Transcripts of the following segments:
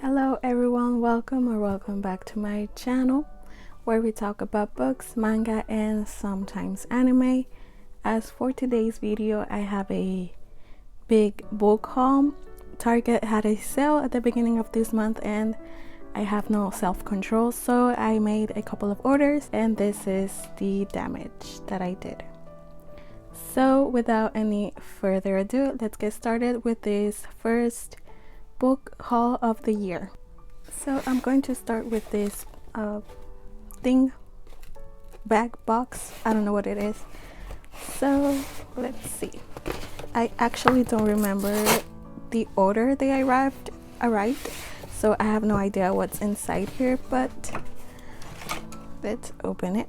Hello everyone, welcome back to my channel where we talk about books, manga, and sometimes anime. As for today's video, I have a big book haul. Target had a sale at the beginning of this month and I have no self-control, so I made a couple of orders and this is the damage that I did. So without any further ado, let's get started with this first book haul of the year. So I'm going to start with this bag box. I don't know what it is. So let's see. I actually don't remember the order they arrived, so I have no idea what's inside here, but let's open it.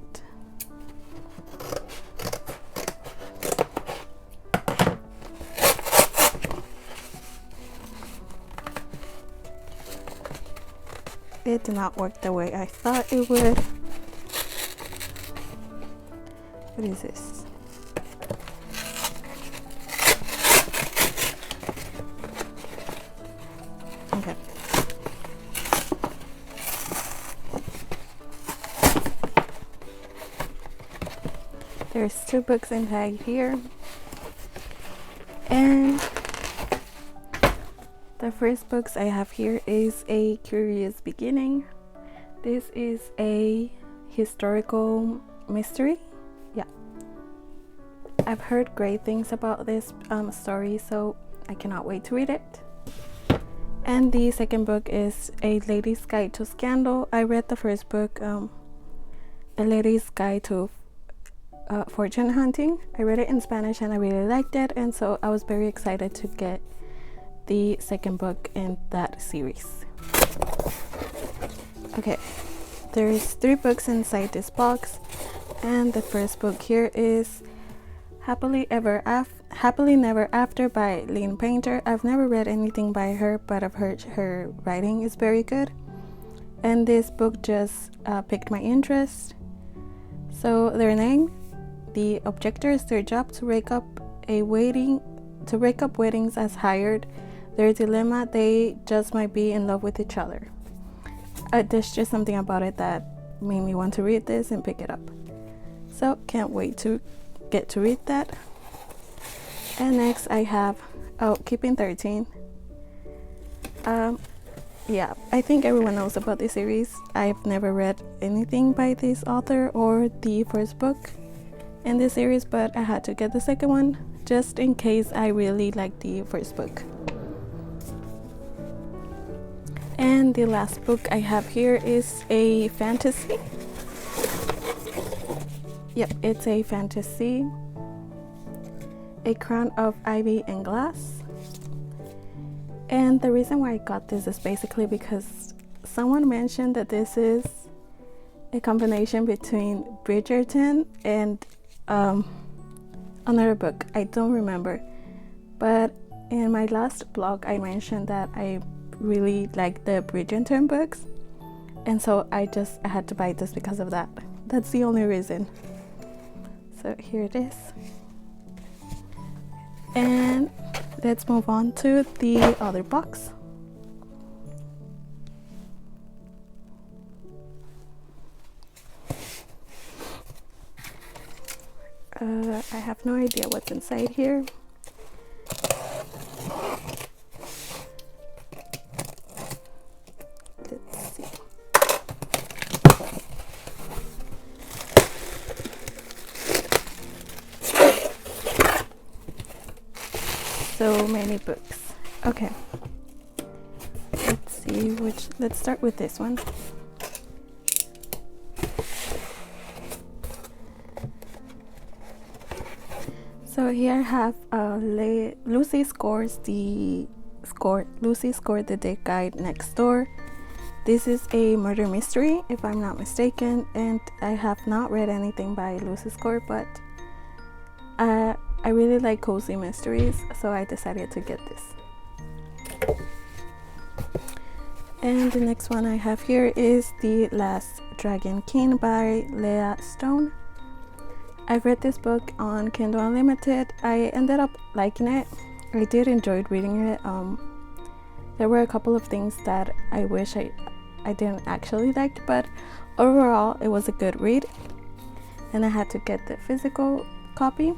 It did not work the way I thought it would. What is this? Okay. There's 2 books inside here. And the first books I have here is A Curious Beginning. This is a historical mystery. Yeah. I've heard great things about this story, so I cannot wait to read it. And the second book is A Lady's Guide to Scandal. I read the first book, A Lady's Guide to Fortune Hunting. I read it in Spanish and I really liked it, and so I was very excited to get the second book in that series. Okay, there's 3 books inside this box, and the first book here is Happily Never After by Lynn Painter. I've never read anything by her, but I've heard her writing is very good, and this book just piqued my interest. So their name, the objectors, their job to rake up weddings as hired. Their dilemma, they just might be in love with each other. There's just something about it that made me want to read this and pick it up. So can't wait to get to read that. And next I have Keeping 13. Yeah, I think everyone knows about this series. I've never read anything by this author or the first book in this series, but I had to get the second one just in case I really liked the first book. And the last book I have here is a fantasy. Yep, it's a fantasy. A Crown of Ivy and Glass. And the reason why I got this is basically because someone mentioned that this is a combination between Bridgerton and another book. I don't remember. But in my last blog, I mentioned that I really like the Bridgerton books, and so I had to buy this because of that. That's the only reason. So here it is, and let's move on to the other box. I have no idea what's inside here. So many books. Okay, let's start with this one. So here I have Lucy scored the Date Guide Next Door. This is a murder mystery, if I'm not mistaken, and I have not read anything by Lucy Score, but I really like cozy mysteries, so I decided to get this. And the next one I have here is The Last Dragon King by Leah Stone. I've read this book on Kindle Unlimited. I ended up liking it. I did enjoy reading it. There were a couple of things that I wish I didn't actually like, but overall it was a good read, and I had to get the physical copy,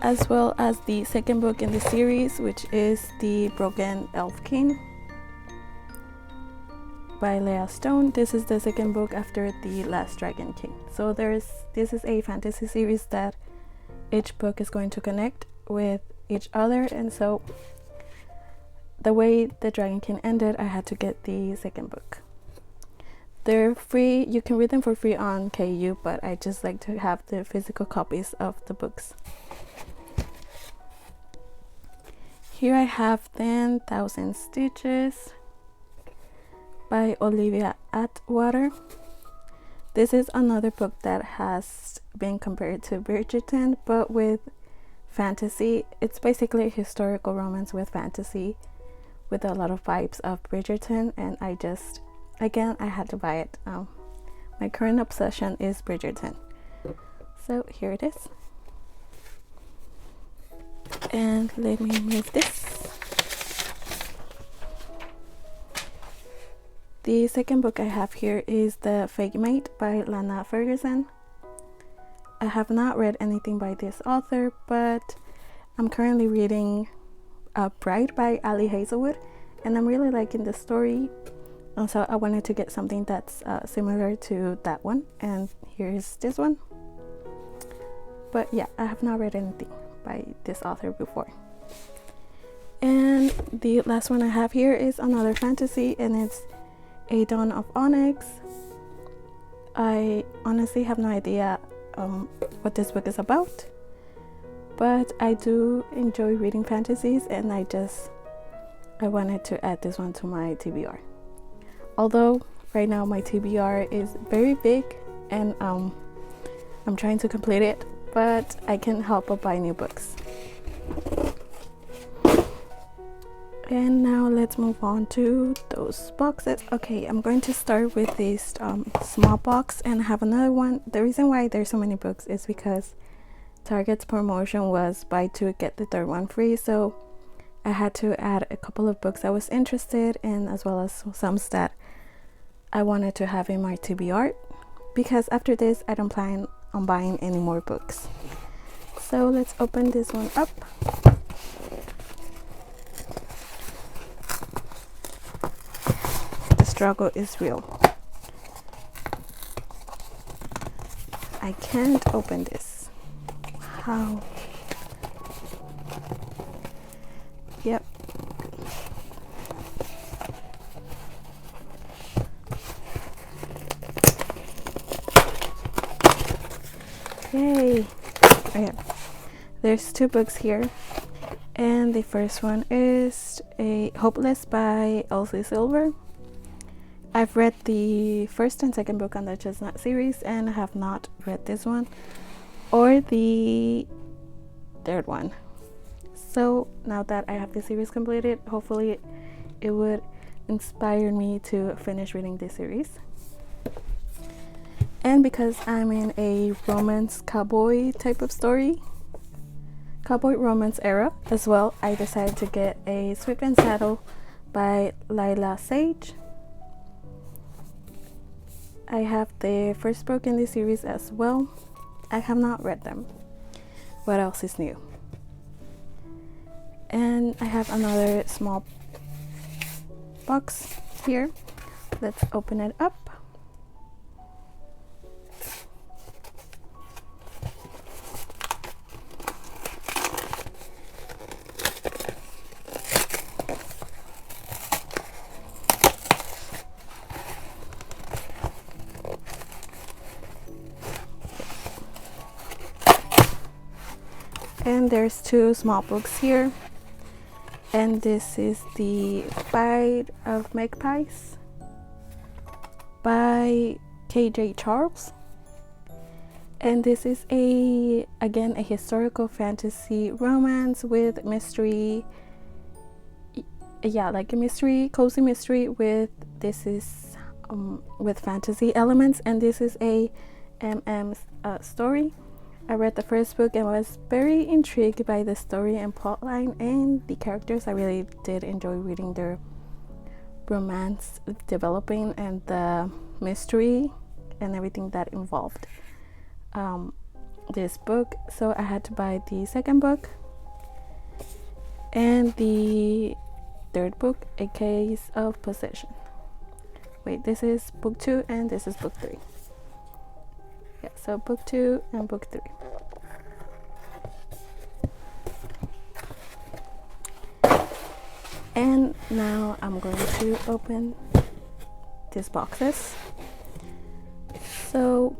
as well as the second book in the series, which is The Broken Elf King by Leah Stone. This is the second book after The Last Dragon King. So this is a fantasy series that each book is going to connect with each other, and so the way The Dragon King ended, I had to get the second book. They're free, you can read them for free on KU, but I just like to have the physical copies of the books. Here I have 10,000 Stitches by Olivia Atwater. This is another book that has been compared to Bridgerton, but with fantasy. It's basically a historical romance with fantasy, with a lot of vibes of Bridgerton, and I had to buy it. My current obsession is Bridgerton. So here it is. And let me move this. The second book I have here is The Fake Mate by Lana Ferguson. I have not read anything by this author, but I'm currently reading Bride by Ali Hazelwood, and I'm really liking the story, and so I wanted to get something that's similar to that one, and here's this one. But yeah, I have not read anything by this author before. And the last one I have here is another fantasy, and it's A Dawn of Onyx. I honestly have no idea what this book is about, but I do enjoy reading fantasies, and I wanted to add this one to my TBR. Although right now my TBR is very big, and I'm trying to complete it, but I can't help but buy new books. And now let's move on to those boxes. Okay, I'm going to start with this small box, and I have another one. The reason why there's so many books is because Target's promotion was buy two get the third one free, so I had to add a couple of books I was interested in, as well as some that I wanted to have in my TBR, because after this I don't plan on buying any more books. So let's open this one up. The struggle is real. I can't open this. How? Yep. Yay. Okay. There's two books here, and the first one is a Hopeless by Elsie Silver. I've read the first and second book on the Chestnut series, and I have not read this one or the third one. So now that I have the series completed, hopefully it would inspire me to finish reading this series. And because I'm in a romance cowboy type of story, cowboy romance era as well, I decided to get a Swift and Saddle by Lila Sage. I have the first book in this series as well. I have not read them. What else is new? And I have another small box here. Let's open it up. And there's two small books here, and this is The Bite of Magpies by KJ Charles, and this is again a historical fantasy romance with mystery, like a mystery, cozy mystery with with fantasy elements, and this is a story. I read the first book and was very intrigued by the story and plotline and the characters. I really did enjoy reading their romance developing and the mystery and everything that involved this book. So I had to buy the second book and the third book, A Case of Possession. Wait, this is book 2 and this is book 3. Yeah, so book 2 and book 3. And now I'm going to open these boxes. So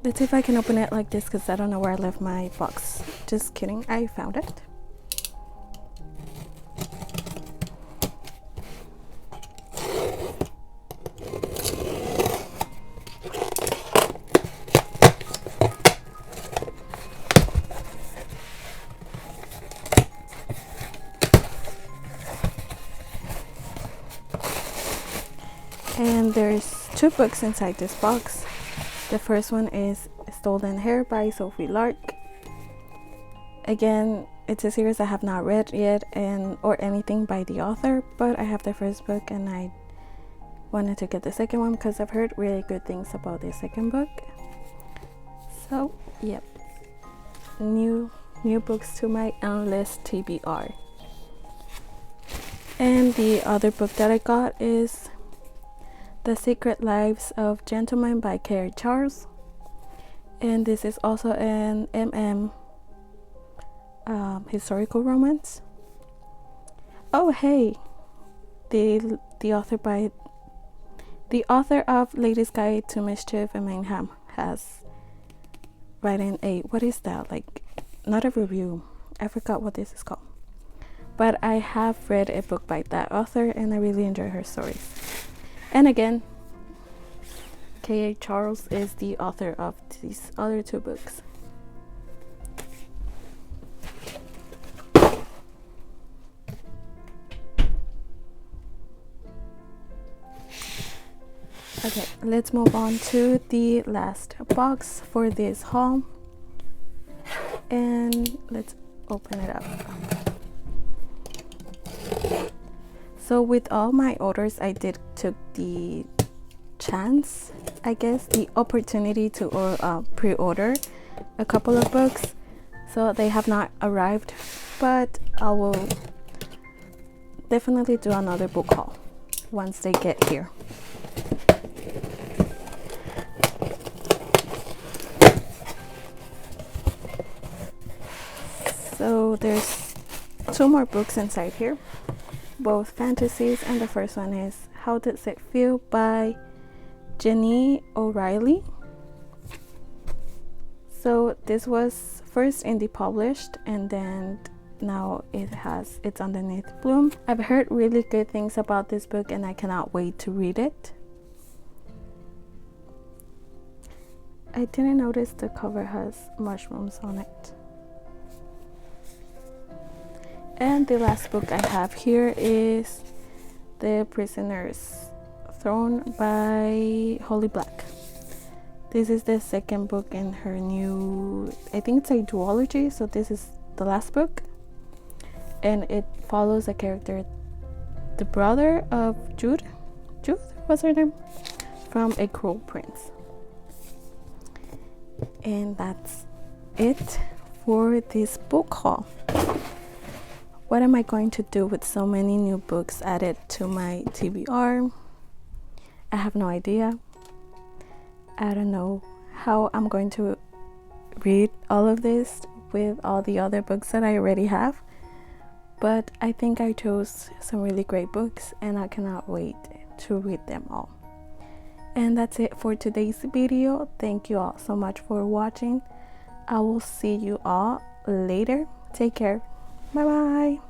let's see if I can open it like this, because I don't know where I left my box. Just kidding, I found it. And there's 2 books inside this box. The first one is Stolen Hair by Sophie Lark. Again, it's a series I have not read yet or anything by the author, but I have the first book and I wanted to get the second one because I've heard really good things about the second book. So, yep. New books to my endless TBR. And the other book that I got is The Secret Lives of Gentlemen by K.A. Charles, and this is also an historical romance. Oh hey, the author of Ladies Guide to Mischief and Mayhem has written a, what is that, like, not a review, I forgot what this is called, but I have read a book by that author and I really enjoy her stories. And again, K.A. Charles is the author of these other 2 books. Okay, let's move on to the last box for this haul. And let's open it up. So with all my orders, I took the chance, I guess, the opportunity to pre-order a couple of books. So they have not arrived, but I will definitely do another book haul once they get here. So there's 2 more books inside here, both fantasies, and the first one is How Does It Feel by Jenny O'Reilly. So this was first indie published and then now it's underneath Bloom. I've heard really good things about this book and I cannot wait to read it. I didn't notice the cover has mushrooms on it. And the last book I have here is The Prisoner's Throne by Holly Black. This is the second book in her new, I think it's a duology, so this is the last book. And it follows a character, the brother of Jude, what's her name? From A Cruel Prince. And that's it for this book haul. What am I going to do with so many new books added to my TBR? I have no idea. I don't know how I'm going to read all of this with all the other books that I already have. But I think I chose some really great books and I cannot wait to read them all. And that's it for today's video. Thank you all so much for watching. I will see you all later. Take care. Bye bye.